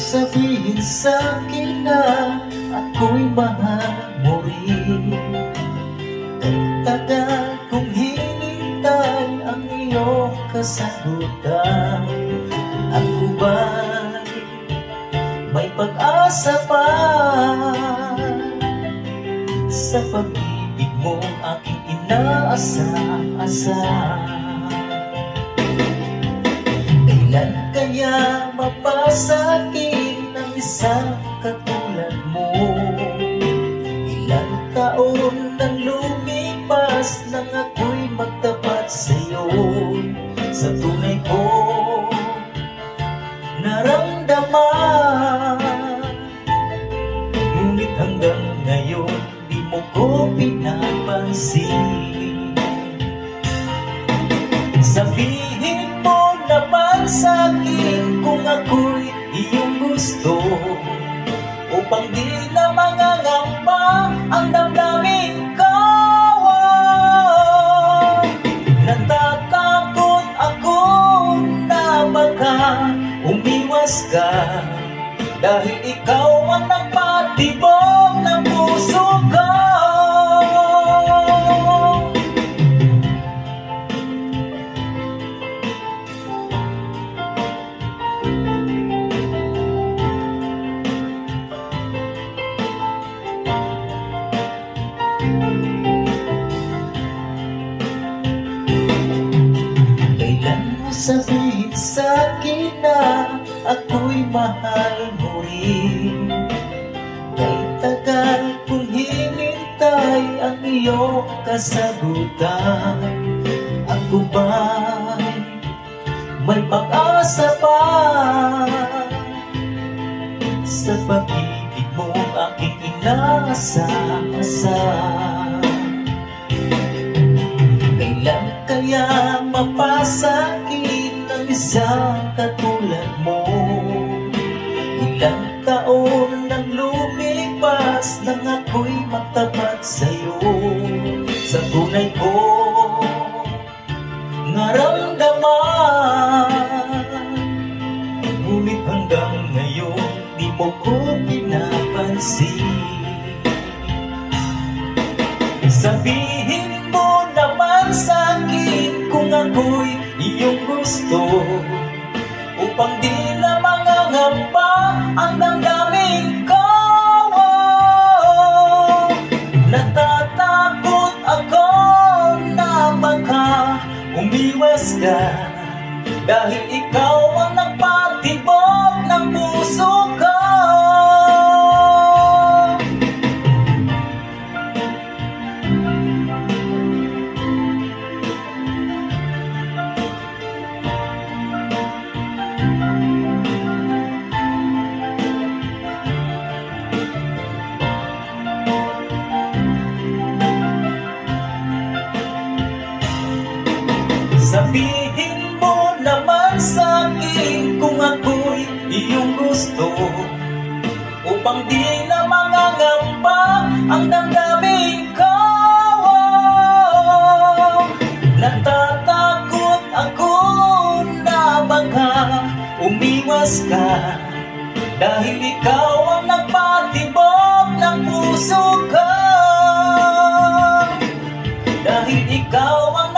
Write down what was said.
Sabihin sa'kin na ako'y mahal mo rin. Kay tagal kong hinintay ang iyong kasagutan. Ako ba'y may pag-asa pa sa pag-ibig mong aking inaasa-asa? Kailan kaya mapasa'kin ang isang katulad mo? Ilang taon nang lumipas nang ako'y magtapat sa'yo. Sa tunay ko naramdaman, ngunit hanggang ngayon di mo ko pinapansin. Sabihin mo naman sa'kin kung ako'y iyong gusto, upang di na mangangamba ang damdamin ko. Natatakot ako na baka umiwas ka, dahil ikaw ang nagpatibok ng puso ko. Sabihin sa'kin na ako'y mahal mo rin. Kay tagal kong hinintay ang iyong kasagutan. Ako ba'y may pag-asa pa sa pag-ibig mo aking inaasa-asa? Kailan kaya mapasa'kin ang isang katulad mo? Ilang taon nang lumipas nang ako'y magtapat sa'yo. Sa tunay ko naramdaman, ngunit hanggang ngayon di mo ko pinapansin. Sabihin mo naman sa'kin kung ako'y iyong gusto, upang di na mangangamba ang damdamin ko. Natatakot ako na baka umiwas ka, dahil ikaw ang nagpatibok ng puso ko. Sabihin mo naman sa'kin kung ako'y iyong gusto, upang di na mangangamba ang damdamin ko. Natatakot ako na baka umiwas ka, dahil ikaw ang nagpatibok ng puso ko. Dahil ikaw ang